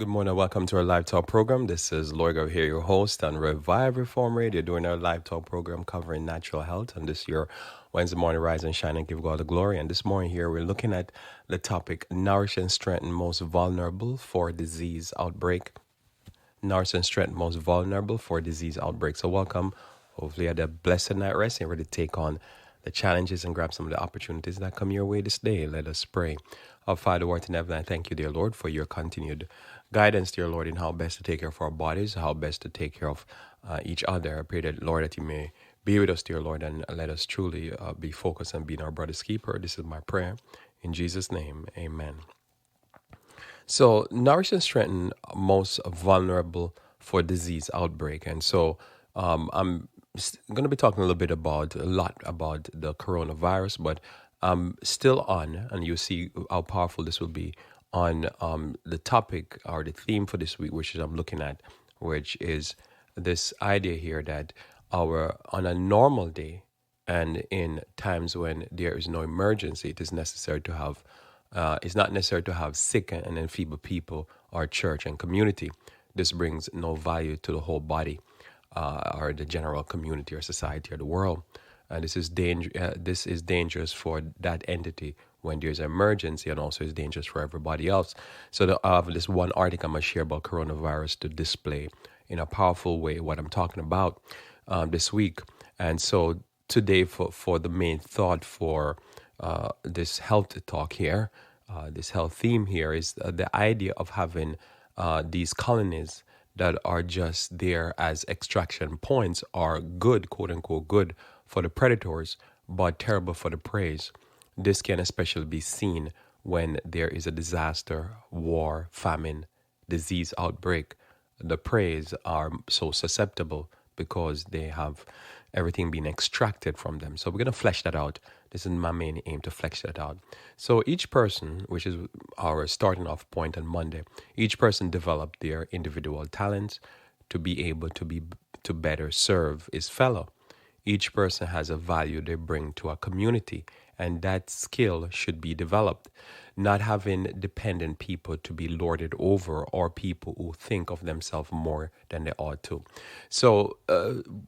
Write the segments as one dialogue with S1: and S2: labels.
S1: Good morning. Welcome to our live talk program. This is Lorgo here, your host on Revive Reform Radio, doing our live talk program covering natural health. And this year, Wednesday morning, rise and shine and give God the glory. And this morning here, we're looking at the topic, nourish and strengthen most vulnerable for disease outbreak. Nourish and strengthen most vulnerable for disease outbreak. So welcome. Hopefully you had a blessed night rest and ready to take on the challenges and grab some of the opportunities that come your way this day. Let us pray. Our Father, who art in heaven, I thank you, dear Lord, for your continued guidance, dear Lord, in how best to take care of our bodies, how best to take care of each other. I pray that, Lord, that you may be with us, dear Lord, and let us truly be focused on being our brother's keeper. This is my prayer. In Jesus' name, amen. So, nourish and strengthen most vulnerable for disease outbreak. And so, I'm going to be talking a lot about the coronavirus, but I'm still on, and you see how powerful this will be on the topic or the theme for this week, which is I'm looking at, which is this idea here that on a normal day and in times when there is no emergency, it is necessary to have it's not necessary to have sick and enfeebled people or church and community. This brings no value to the whole body or the general community or society or the world. And this is dangerous for that entity when there's an emergency, and also is dangerous for everybody else. So I have this one article I'm going to share about coronavirus to display in a powerful way what I'm talking about this week. And so today for the main thought for this health talk here, this health theme here is the idea of having these colonies that are just there as extraction points are good, quote unquote, good for the predators, but terrible for the prey. This can especially be seen when there is a disaster, war, famine, disease outbreak. The prey are so susceptible because they have everything being extracted from them. So we're going to flesh that out. This is my main aim, to flesh that out. So each person, which is our starting off point on Monday, each person developed their individual talents to be able to better serve his fellow. Each person has a value they bring to a community, and that skill should be developed. Not having dependent people to be lorded over, or people who think of themselves more than they ought to. So,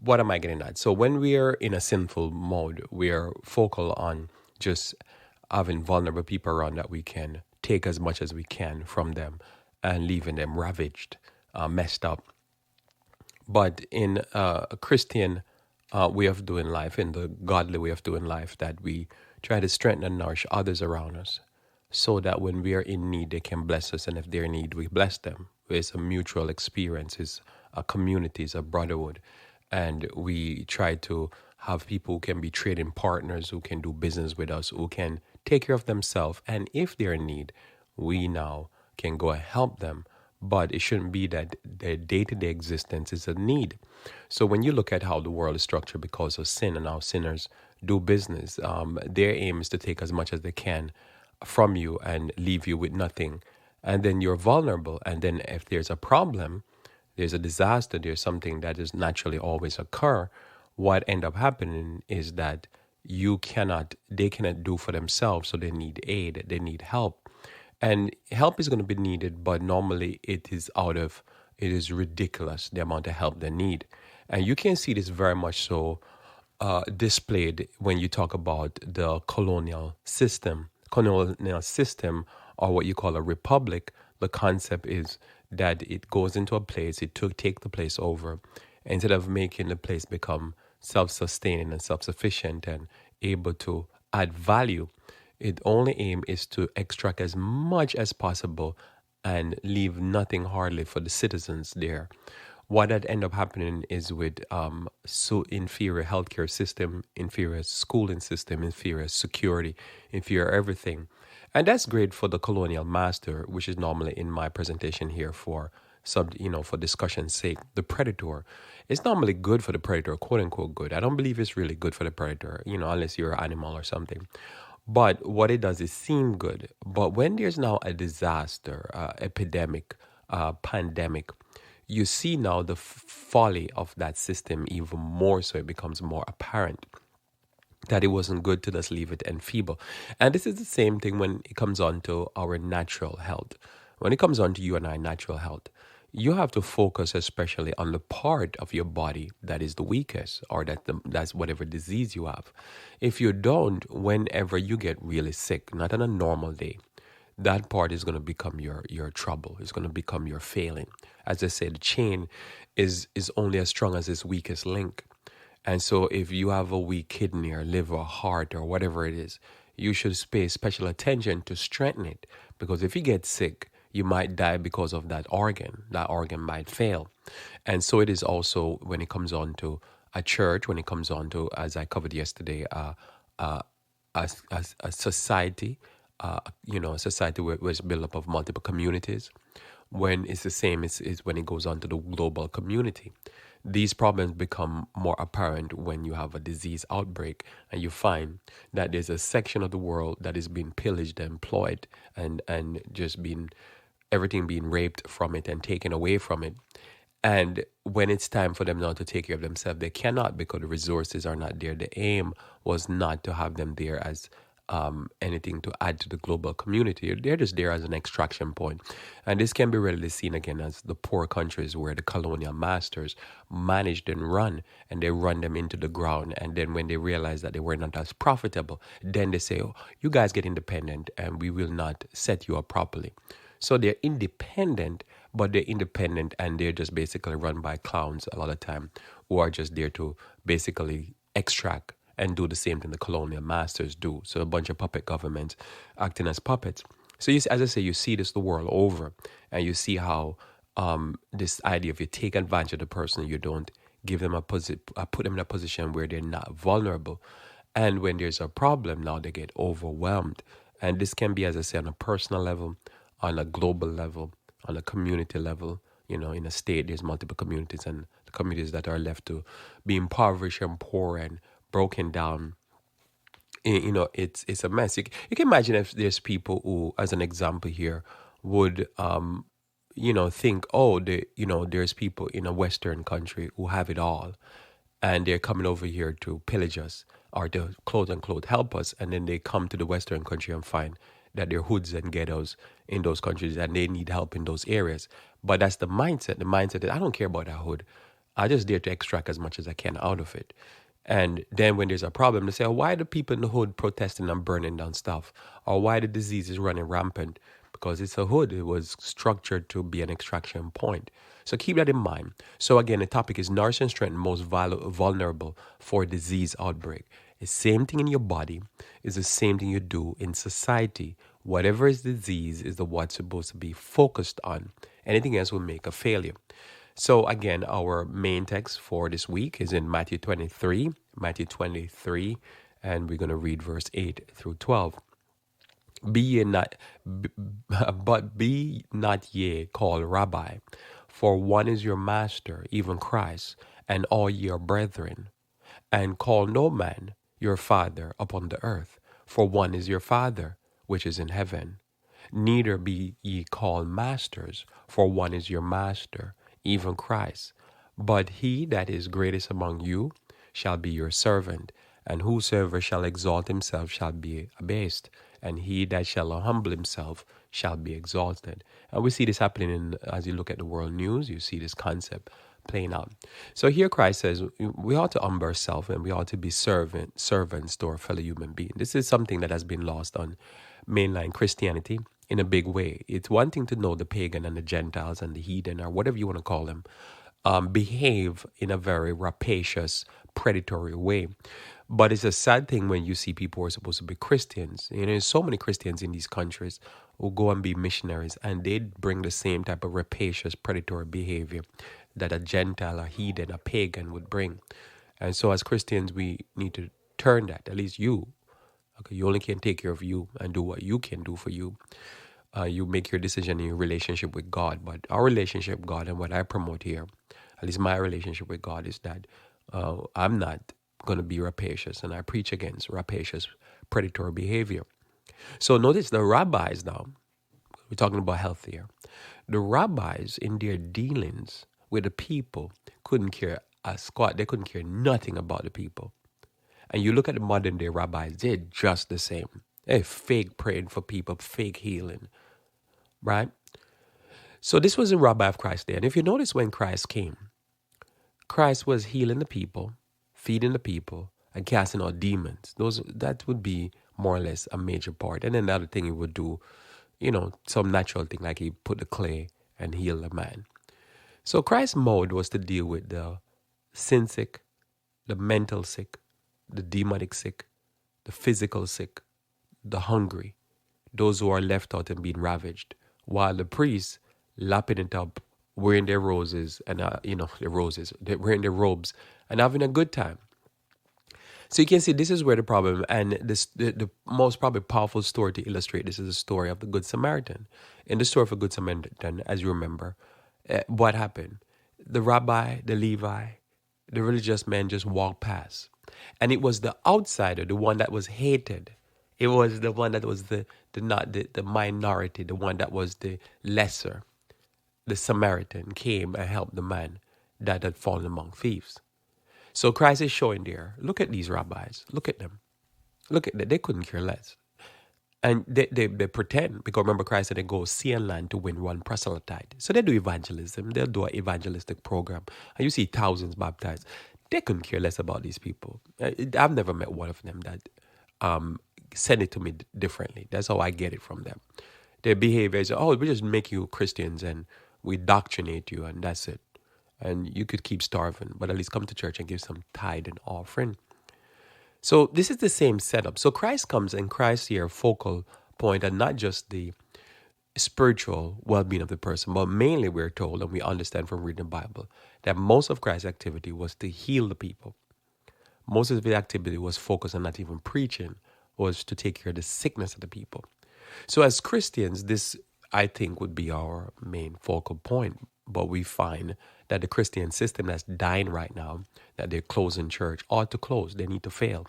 S1: what am I getting at? So, when we are in a sinful mode, we are focal on just having vulnerable people around that we can take as much as we can from them and leaving them ravaged, messed up. But in a Christian way of doing life, in the godly way of doing life, that we try to strengthen and nourish others around us so that when we are in need, they can bless us. And if they're in need, we bless them. It's a mutual experience, it's a community, it's a brotherhood. And we try to have people who can be trading partners, who can do business with us, who can take care of themselves. And if they're in need, we now can go and help them. But it shouldn't be that their day-to-day existence is a need. So when you look at how the world is structured because of sin and how sinners do business, their aim is to take as much as they can from you and leave you with nothing. And then you're vulnerable. And then if there's a problem, there's a disaster, there's something that is naturally always occur, what end up happening is that they cannot do for themselves. So they need aid, they need help. And help is going to be needed, but normally it is ridiculous the amount of help they need. And you can see this very much so displayed when you talk about the colonial system. Colonial system, or what you call a republic, the concept is that it goes into a place, take the place over, instead of making the place become self-sustaining and self-sufficient and able to add value. Its only aim is to extract as much as possible and leave nothing hardly for the citizens there. What that end up happening is with so inferior healthcare system, inferior schooling system, inferior security, inferior everything. And that's great for the colonial master, which is normally in my presentation here for for discussion's sake. The predator is normally good for the predator, quote unquote good. I don't believe it's really good for the predator, unless you're an animal or something. But what it does is seem good. But when there's now a disaster, epidemic, pandemic, you see now the folly of that system even more so. It becomes more apparent that it wasn't good to just leave it enfeeble. And this is the same thing when it comes on to our natural health, when it comes on to you and I, natural health, you have to focus especially on the part of your body that is the weakest, or that's whatever disease you have. If you don't, whenever you get really sick, not on a normal day, that part is going to become your trouble. It's going to become your failing. As I said, the chain is only as strong as its weakest link. And so if you have a weak kidney or liver or heart or whatever it is, you should pay special attention to strengthen it. Because if you get sick, you might die because of that organ. That organ might fail. And so it is also when it comes on to a church, when it comes on to, as I covered yesterday, uh, a society, a society where it's built up of multiple communities. When it's the same is when it goes on to the global community. These problems become more apparent when you have a disease outbreak and you find that there's a section of the world that is being pillaged and employed and just being everything being raped from it and taken away from it. And when it's time for them now to take care of themselves, they cannot because the resources are not there. The aim was not to have them there as anything to add to the global community. They're just there as an extraction point. And this can be readily seen again as the poor countries where the colonial masters managed and run, and they run them into the ground. And then when they realize that they were not as profitable, then they say, oh, you guys get independent and we will not set you up properly. So they're independent, but they're independent and they're just basically run by clowns a lot of time who are just there to basically extract and do the same thing the colonial masters do. So a bunch of puppet governments acting as puppets. So as I say, you see this the world over, and you see how this idea of you take advantage of the person, you don't give them put them in a position where they're not vulnerable. And when there's a problem, now they get overwhelmed. And this can be, as I say, on a personal level, on a global level, on a community level. In a state, there's multiple communities, and the communities that are left to be impoverished and poor and broken down. It's a mess. You can imagine if there's people who, as an example here, would think, oh, there's people in a Western country who have it all, and they're coming over here to pillage us or to quote unquote help us, and then they come to the Western country and find that there are hoods and ghettos in those countries and they need help in those areas. But that's the mindset. The mindset that I don't care about that hood. I just dare to extract as much as I can out of it. And then when there's a problem, they say, oh, why are the people in the hood protesting and burning down stuff? Or why the disease is running rampant? Because it's a hood. It was structured to be an extraction point. So keep that in mind. So again, the topic is nourish and strengthen most vulnerable for disease outbreak. The same thing in your body is the same thing you do in society. Whatever is disease is the what's supposed to be focused on. Anything else will make a failure. So again, our main text for this week is in Matthew 23, and we're going to read verse 8 through 12. But be not ye called Rabbi, for one is your master, even Christ, and all ye are brethren. And call no man your father upon the earth, for one is your Father, which is in heaven. Neither be ye called masters, for one is your master, even Christ. But he that is greatest among you shall be your servant, and whosoever shall exalt himself shall be abased, and he that shall humble himself shall be exalted. And we see this happening as you look at the world news, you see this concept playing out. So here Christ says we ought to humble ourselves and we ought to be servants to our fellow human being. This is something that has been lost on mainline Christianity in a big way. It's one thing to know the pagan and the Gentiles and the heathen or whatever you want to call them behave in a very rapacious, predatory way. But it's a sad thing when you see people who are supposed to be Christians. There's so many Christians in these countries who go and be missionaries, and they bring the same type of rapacious, predatory behavior that a Gentile, a heathen, a pagan would bring. And so as Christians, we need to turn that, at least you. Okay, you only can take care of you and do what you can do for you. You make your decision in your relationship with God. But our relationship with God and what I promote here, at least my relationship with God, is that I'm not going to be rapacious, and I preach against rapacious, predatory behavior. So notice the rabbis now, we're talking about health here. The rabbis in their dealings with the people couldn't care a squat. They couldn't care nothing about the people. And you look at the modern day rabbis, they're just the same. They're fake praying for people, fake healing, right? So this was a rabbi of Christ there. And if you notice when Christ came, Christ was healing the people, feeding the people, and casting out demons. That would be more or less a major part. And then the other thing he would do, some natural thing like he put the clay and heal the man. So Christ's mode was to deal with the sin sick, the mental sick, the demonic sick, the physical sick, the hungry, those who are left out and being ravaged, while the priests lapping it up, wearing their roses and they're wearing their robes and having a good time. So you can see this is where the problem, and the most probably powerful story to illustrate this is the story of the Good Samaritan. In the story of the Good Samaritan, as you remember, what happened? The rabbi, the Levi, the religious man just walked past. And it was the outsider, the one that was hated. It was the one that was the minority, the one that was the lesser. The Samaritan came and helped the man that had fallen among thieves. So Christ is showing there, look at these rabbis, look at them. Look at them, they couldn't care less. And they pretend, because remember Christ said they go sea and land to win one proselyte. So they do evangelism, they'll do an evangelistic program. And you see thousands baptized. They couldn't care less about these people. I've never met one of them that send it to me differently. That's how I get it from them. Their behavior is, we just make you Christians and we doctrinate you and that's it. And you could keep starving, but at least come to church and give some tithe and offering. So this is the same setup. So Christ comes, and Christ here focal point, and not just the spiritual well-being of the person, but mainly we're told, and we understand from reading the Bible, that most of Christ's activity was to heal the people. Most of the activity was focused on not even preaching, was to take care of the sickness of the people. So as Christians, this, I think, would be our main focal point. But we find that the Christian system that's dying right now, that they're closing church, ought to close. They need to fail.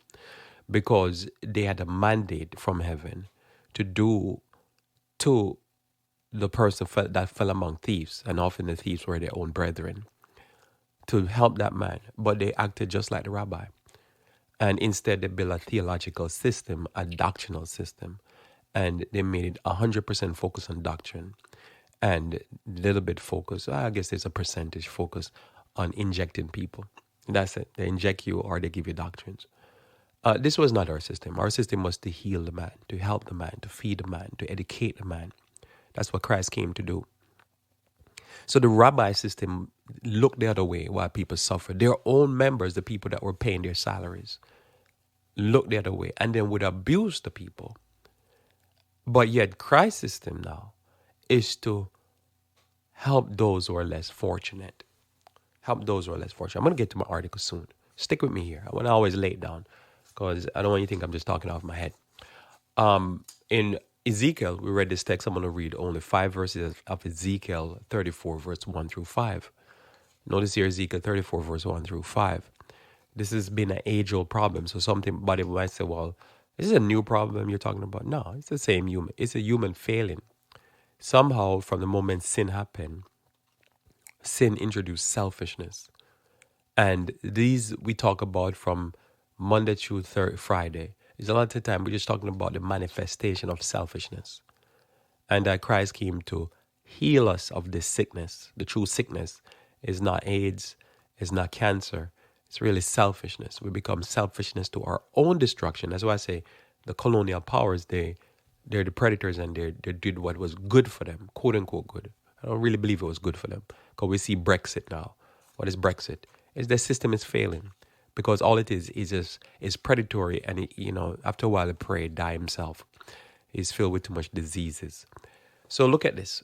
S1: Because they had a mandate from heaven to do to the person that fell among thieves, and often the thieves were their own brethren, to help that man. But they acted just like the rabbi. And instead they built a theological system, a doctrinal system, and they made it 100% focused on doctrine and a little bit focus, I guess there's a percentage focus on injecting people. That's it. They inject you or they give you doctrines. This was not our system. Our system was to heal the man, to help the man, to feed the man, to educate the man. That's what Christ came to do. So the rabbi system looked the other way while people suffered. Their own members, the people that were paying their salaries, looked the other way and then would abuse the people. But yet Christ's system now is to help those who are less fortunate. Help those who are less fortunate. I'm going to get to my article soon. Stick with me here. I want to always lay it down because I don't want you to think I'm just talking off my head. In Ezekiel, we read this text. I'm going to read only 5 verses of Ezekiel 34, verse 1 through 5. Notice here Ezekiel 34, verse 1 through 5. This has been an age-old problem. So somebody might say, well, is this a new problem you're talking about? No, it's the same human. It's a human failing. Somehow, from the moment sin happened, sin introduced selfishness. And these we talk about from Monday through Friday. There's a lot of time we're just talking about the manifestation of selfishness. And that Christ came to heal us of this sickness. The true sickness is not AIDS, it's not cancer. It's really selfishness. We become selfishness to our own destruction. That's why I say the colonial powers, they're the predators and they did what was good for them, quote unquote good. I don't really believe it was good for them because we see Brexit now. What is Brexit? It's the system is failing because all it is predatory and after a while the prey die himself. He's filled with too much diseases. So look at this.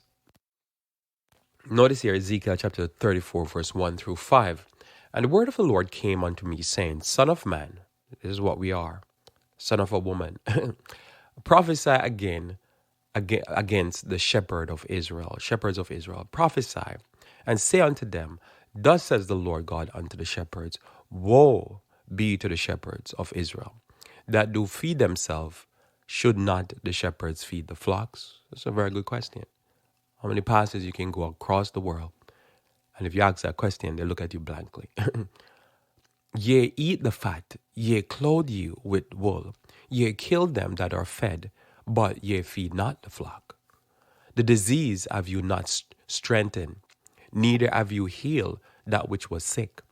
S1: Notice here Ezekiel chapter 34 verse 1 through 5. And the word of the Lord came unto me, saying, Son of man, this is what we are, son of a woman, prophesy again against the shepherds of Israel, prophesy, and say unto them, Thus says the Lord God unto the shepherds, Woe be to the shepherds of Israel, that do feed themselves. Should not the shepherds feed the flocks? That's a very good question. How many pastors you can go across the world? And if you ask that question, they look at you blankly. Ye eat the fat, ye clothe you with wool, ye kill them that are fed, but ye feed not the flock. The disease have you not strengthened. Neither have you healed that which was sick.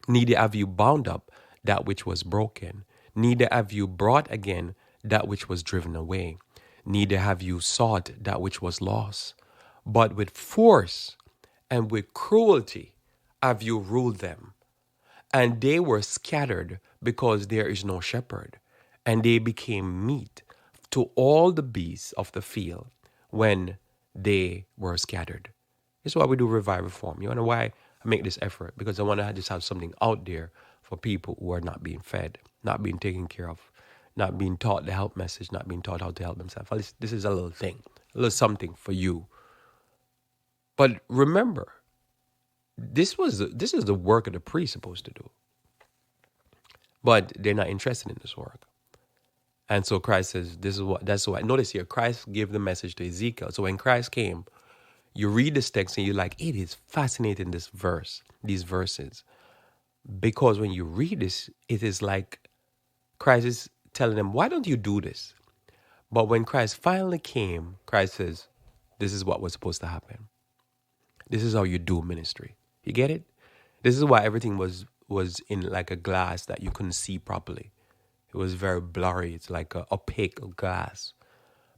S1: Neither have you bound up that which was broken. Neither have you brought again that which was driven away. Neither have you sought that which was lost. But with force and with cruelty have you ruled them. And they were scattered because there is no shepherd. And they became meat to all the beasts of the field when they were scattered. This is why we do Revive Reform. You know why I make this effort? Because I want to just have something out there for people who are not being fed, not being taken care of, not being taught the help message, not being taught how to help themselves. This is a little thing, a little something for you. But remember, this is the work of the priest supposed to do. But they're not interested in this work. And so Christ says, that's what. Notice here, Christ gave the message to Ezekiel. So when Christ came, you read this text and you're like, it is fascinating, these verses. Because when you read this, it is like Christ is telling them, why don't you do this? But when Christ finally came, Christ says, this is what was supposed to happen. This is how you do ministry. You get it? This is why everything was in like a glass that you couldn't see properly. It was very blurry. It's like an opaque glass.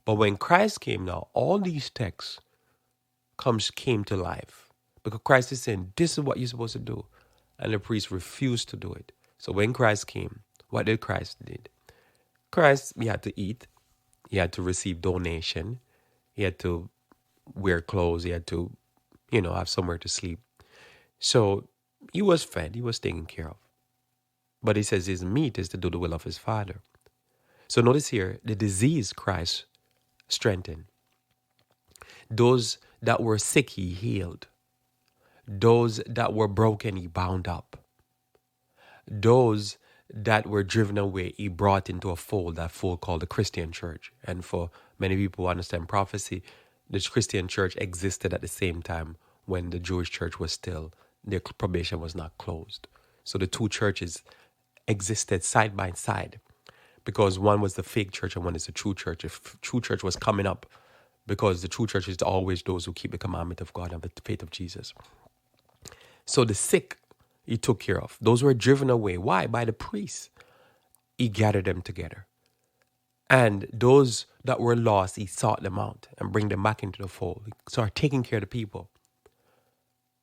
S1: But when Christ came now, all these texts came to life. Because Christ is saying, this is what you're supposed to do. And the priest refused to do it. So when Christ came, what did Christ did? Christ, he had to eat. He had to receive donation. He had to wear clothes. He had to, have somewhere to sleep. So he was fed. He was taken care of. But he says his meat is to do the will of his Father. So notice here, the disease Christ strengthened. Those that were sick, he healed. Those that were broken, he bound up. Those that were driven away, he brought into a fold, that fold called the Christian church. And for many people who understand prophecy, the Christian church existed at the same time when the Jewish church was still, their probation was not closed. So the two churches existed side by side because one was the fake church and one is the true church. If true church was coming up, because the true church is always those who keep the commandment of God and the faith of Jesus. So the sick he took care of. Those were driven away. Why? By the priests. He gathered them together. And those that were lost, he sought them out and bring them back into the fold. He started taking care of the people.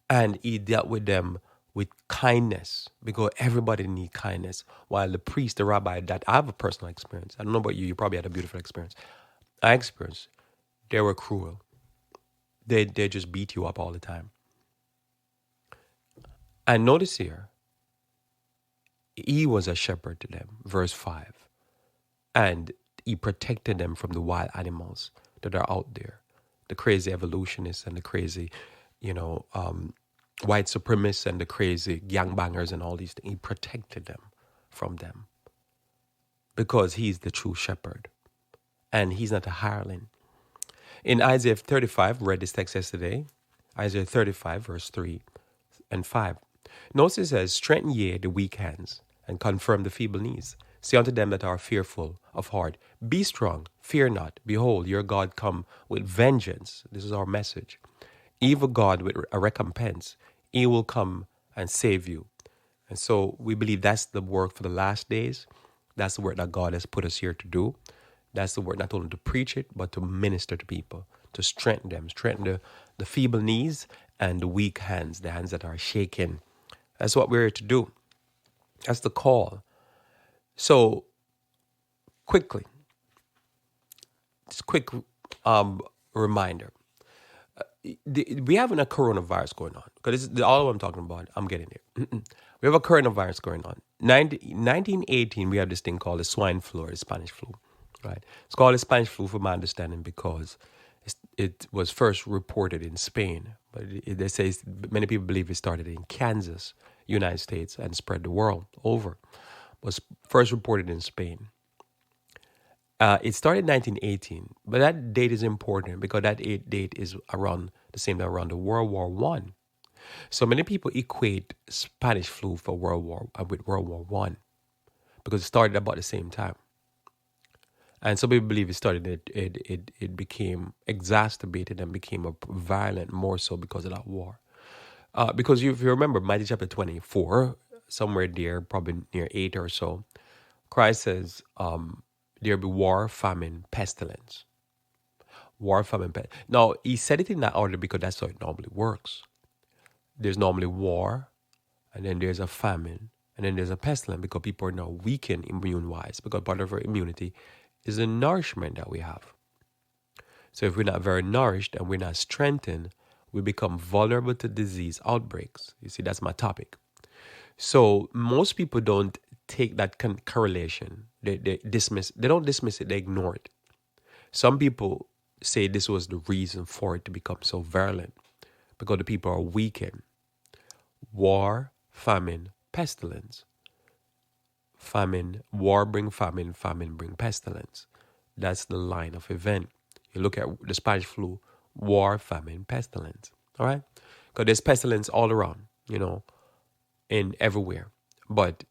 S1: And he dealt with them with kindness, because everybody needs kindness. While the priest, the rabbi, that I have a personal experience. I don't know about you. You probably had a beautiful experience. I experienced. They were cruel. They just beat you up all the time. And notice here, he was a shepherd to them, verse 5. And he protected them from the wild animals that are out there, the crazy evolutionists and the crazy, white supremacists and the crazy gangbangers and all these things. He protected them from them because he's the true shepherd and he's not a hireling. In Isaiah 35, read this text yesterday, Isaiah 35, verse 3 and 5. Notice it says, strengthen ye the weak hands and confirm the feeble knees. Say unto them that are fearful of heart, be strong, fear not. Behold, your God come with vengeance. This is our message. Evil God with a recompense. He will come and save you. And so we believe that's the work for the last days. That's the work that God has put us here to do. That's the work not only to preach it, but to minister to people, to strengthen them, strengthen the feeble knees and the weak hands, the hands that are shaking. That's what we're here to do. That's the call. So, quickly, just quick reminder. We have a coronavirus going on. Because this is all I'm talking about. I'm getting there. We have a coronavirus going on. 1918, we have this thing called the swine flu or the Spanish flu. Right? It's called the Spanish flu, from my understanding, because it was first reported in Spain. But they say many people believe it started in Kansas, United States, and spread the world over. It was first reported in Spain. It started in 1918, but that date is important because that date is around the same time around the World War I. So many people equate Spanish flu with World War I because it started about the same time. And some people believe it started, it became exacerbated and became a violent more so because of that war. Because if you remember Matthew chapter 24, somewhere there, probably near 8 or so, Christ says, there be war, famine, pestilence. War, famine, Now, he said it in that order because that's how it normally works. There's normally war, and then there's a famine, and then there's a pestilence because people are now weakened immune-wise because part of our immunity is the nourishment that we have. So if we're not very nourished and we're not strengthened, we become vulnerable to disease outbreaks. You see, that's my topic. So most people don't take that correlation. They dismiss. They don't dismiss it. They ignore it. Some people say this was the reason for it to become so virulent because the people are weakened. War, famine, pestilence. Famine, war bring famine, famine bring pestilence. That's the line of event. You look at the Spanish flu, war, famine, pestilence. All right? Because there's pestilence all around, in everywhere. But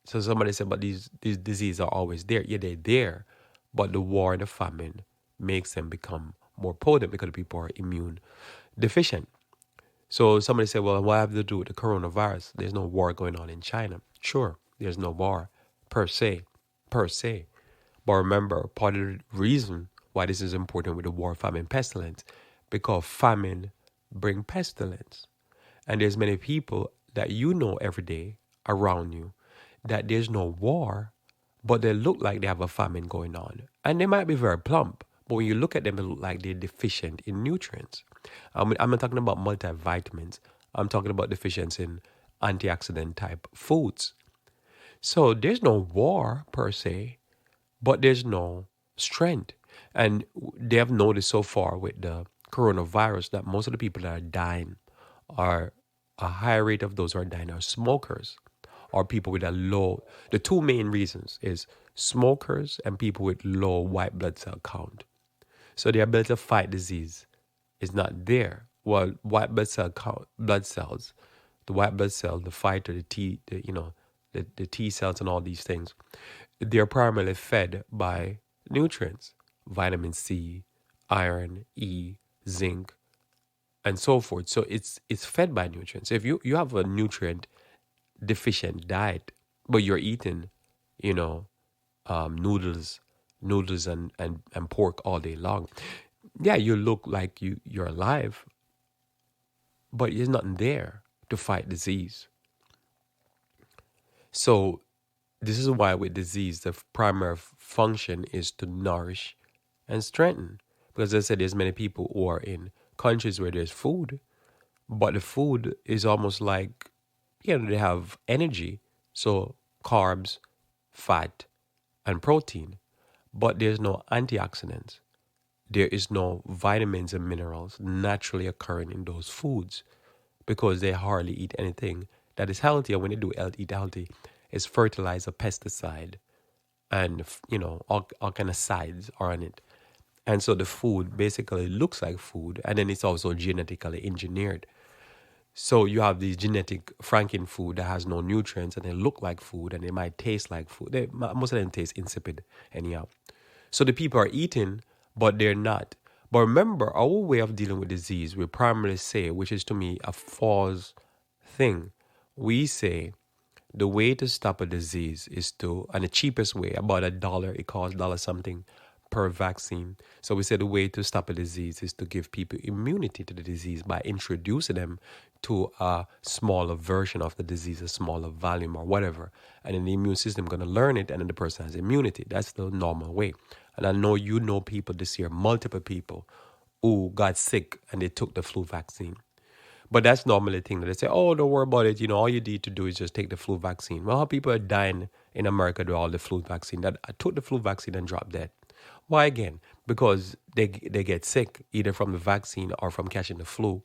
S1: so somebody said, but these diseases are always there. Yeah, they're there. But the war, the famine makes them become more potent because people are immune deficient. So somebody said, well, what have to do with the coronavirus? There's no war going on in China. Sure, there's no war per se. But remember, part of the reason why this is important with the war, famine, pestilence, because famine bring pestilence. And there's many people that you know every day around you that there's no war, but they look like they have a famine going on. And they might be very plump, but when you look at them, they look like they're deficient in nutrients. I'm not talking about multivitamins. I'm talking about deficiency in antioxidant type foods. So there's no war per se, but there's no strength. And they have noticed so far with the coronavirus that most of the people that are dying are a high rate of those who are dying are smokers or people with a low. The two main reasons is smokers and people with low white blood cell count. So their ability to fight disease is not there. Well, white blood cell count, blood cells, the white blood cell, the fighter, the T cells and all these things, they're primarily fed by nutrients, vitamin C, iron, E, zinc, and so forth. So it's fed by nutrients. If you have a nutrient deficient diet, but you're eating, noodles, and pork all day long, yeah, you look like you're alive, but there's nothing there to fight disease. So this is why with disease, the primary function is to nourish and strengthen. Because as I said, there's many people who are in countries where there's food, but the food is almost like, they have energy. So carbs, fat, and protein. But there's no antioxidants. There is no vitamins and minerals naturally occurring in those foods because they hardly eat anything that is healthy. And when they do eat healthy, it's fertilizer, pesticide, and all kind of sides are on it. And so the food basically looks like food, and then it's also genetically engineered. So you have these genetic Franken food that has no nutrients, and they look like food, and they might taste like food. Most of them taste insipid anyhow. So the people are eating, but they're not. But remember, our way of dealing with disease, we primarily say, which is to me a false thing. We say the way to stop a disease is to, and the cheapest way, about $1, it costs dollar something per vaccine. So we say the way to stop a disease is to give people immunity to the disease by introducing them to a smaller version of the disease, a smaller volume or whatever. And then the immune system going to learn it, and then the person has immunity. That's the normal way. And I know people this year, multiple people who got sick and they took the flu vaccine. But that's normally a thing that they say, oh, don't worry about it. All you need to do is just take the flu vaccine. Well, how people are dying in America with all the flu vaccine that I took the flu vaccine and dropped dead. Why again? Because they get sick either from the vaccine or from catching the flu.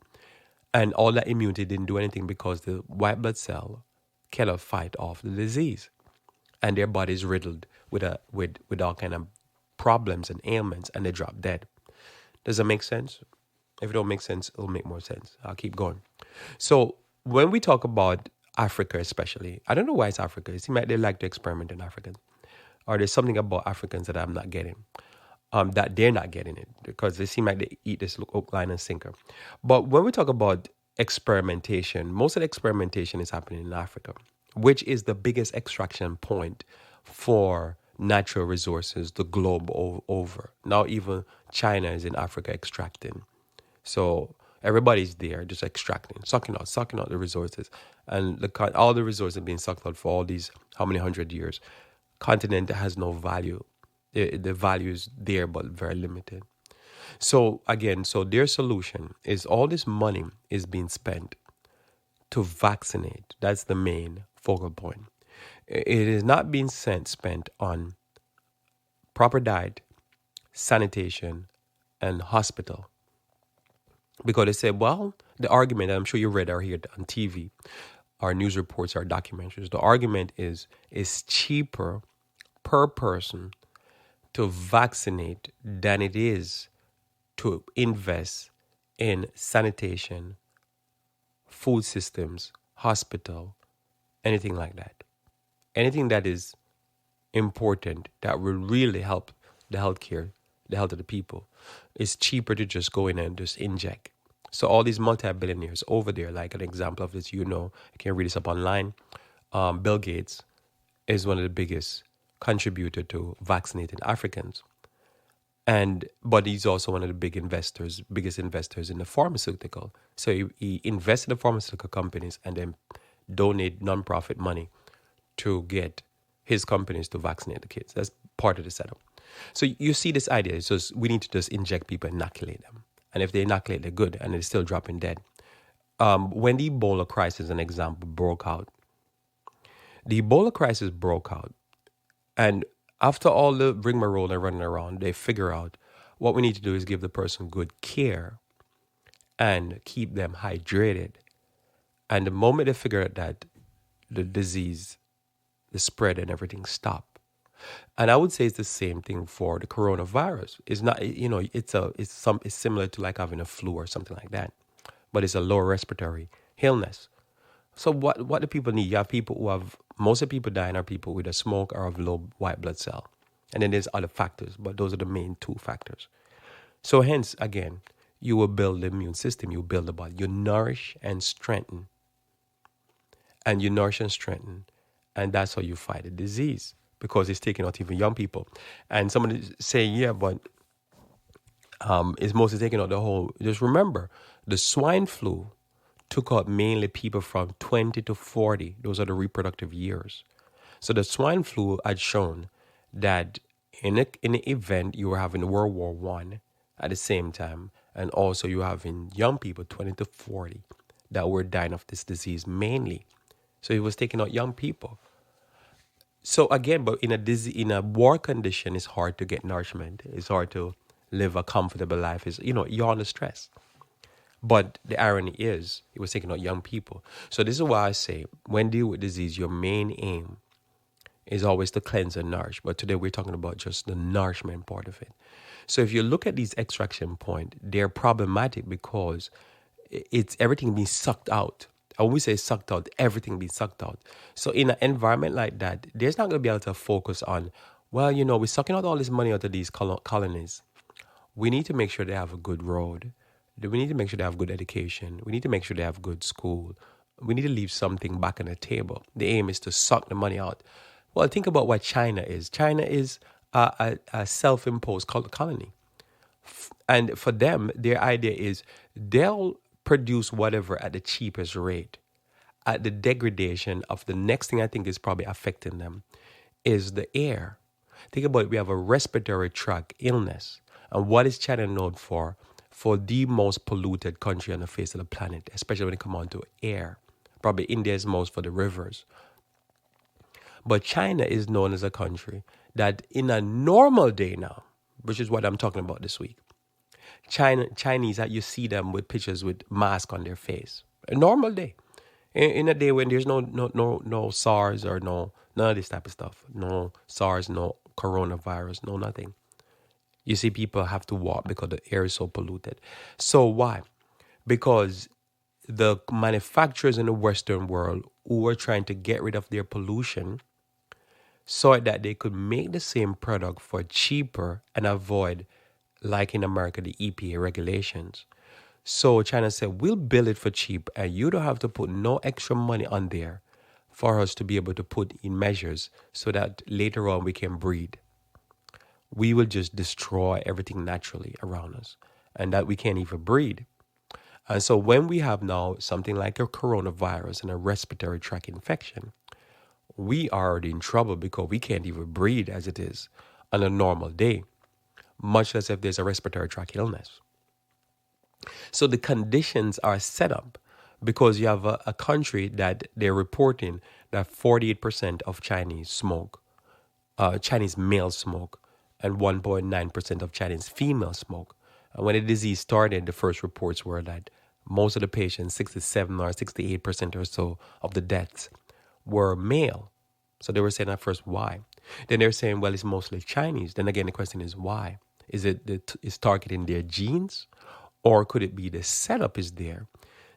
S1: And all that immunity didn't do anything because the white blood cell cannot fight off the disease. And their body is riddled with all kind of problems and ailments, and they drop dead. Does that make sense? If it don't make sense, it'll make more sense. I'll keep going. So when we talk about Africa especially, I don't know why it's Africa. It seems like they like to experiment in Africa. or there's something about Africans that I'm not getting, that they're not getting it because they seem like they eat this hook, line, and sinker. But when we talk about experimentation, most of the experimentation is happening in Africa, which is the biggest extraction point for natural resources the globe over. Now, even China is in Africa extracting. So everybody's there just extracting, sucking out the resources. And all the resources are being sucked out for all these, how many hundred years. Continent has no value. The value is there, but very limited. So again, so their solution is all this money is being spent to vaccinate. That's the main focal point. It is not being spent on proper diet, sanitation, and hospital. Because they say, well, the argument, and I'm sure you read or heard on TV, our news reports, our documentaries, the argument is it's cheaper per person to vaccinate than it is to invest in sanitation, food systems, hospital, anything like that. Anything that is important that will really help the healthcare, the health of the people. It's cheaper to just go in and just inject. So all these multi-billionaires over there, like an example of this, you can read this up online. Bill Gates is one of the biggest contributor to vaccinating Africans. But he's also one of the biggest investors in the pharmaceutical. So he invests in the pharmaceutical companies and then donate nonprofit money to get his companies to vaccinate the kids. That's part of the setup. So you see this idea. It's just we need to just inject people, inoculate them. And if they inoculate, they're good, and they're still dropping dead. When the Ebola crisis, an example, broke out, and after all the rigmarole and running around, they figure out what we need to do is give the person good care and keep them hydrated. And the moment they figure out that the disease, the spread and everything stop. And I would say it's the same thing for the coronavirus. It's not, it's similar to like having a flu or something like that, but it's a lower respiratory illness. So what do people need? You have people who have, most of the people dying are people with a smoke or of low white blood cell. And then there's other factors, but those are the main two factors. So hence, again, you will build the immune system, you build the body, you nourish and strengthen. And you nourish and strengthen. And that's how you fight a disease, because it's taking out even young people. And somebody saying, yeah, but it's mostly taking out the whole. Just remember, the swine flu took out mainly people from 20 to 40. Those are the reproductive years. So the swine flu had shown that in an event you were having World War I at the same time, and also you having young people 20 to 40 that were dying of this disease mainly. So it was taking out young people. So again, but in a war condition, it's hard to get nourishment. It's hard to live a comfortable life. You're under stress. But the irony is, it was taking out young people. So this is why I say, when deal with disease, your main aim is always to cleanse and nourish. But today we're talking about just the nourishment part of it. So if you look at these extraction points, they're problematic because it's everything being sucked out. I always say sucked out, everything being sucked out. So in an environment like that, there's not going to be able to focus on, well, we're sucking out all this money out of these colonies. We need to make sure they have a good road. We need to make sure they have good education. We need to make sure they have good school. We need to leave something back on the table. The aim is to suck the money out. Well, think about what China is. China is a self-imposed colony. And for them, their idea is they'll produce whatever at the cheapest rate. At the degradation of the next thing I think is probably affecting them is the air. Think about it, we have a respiratory tract illness. And what is China known for? For the most polluted country on the face of the planet, especially when it comes on to air. Probably India is most for the rivers. But China is known as a country that in a normal day now, which is what I'm talking about this week, Chinese, that you see them with pictures with masks on their face. A normal day. In a day when there's no SARS or none of this type of stuff. No SARS, no coronavirus, no nothing. You see people have to walk because the air is so polluted. So why? Because the manufacturers in the Western world who are trying to get rid of their pollution so that they could make the same product for cheaper and avoid, like in America, the EPA regulations. So China said, we'll build it for cheap and you don't have to put no extra money on there for us to be able to put in measures so that later on we can breed. We will just destroy everything naturally around us and that we can't even breed. And so when we have now something like a coronavirus and a respiratory tract infection, we are already in trouble because we can't even breathe as it is on a normal day, much less if there's a respiratory tract illness. So the conditions are set up because you have a country that they're reporting that 48% of Chinese smoke, Chinese males smoke, and 1.9% of Chinese females smoke. And when the disease started, the first reports were that most of the patients, 67 or 68% or so of the deaths, were male. So they were saying at first, why? Then they're saying, well, it's mostly Chinese. Then again, the question is why? Is it that it's targeting their genes? Or could it be the setup is there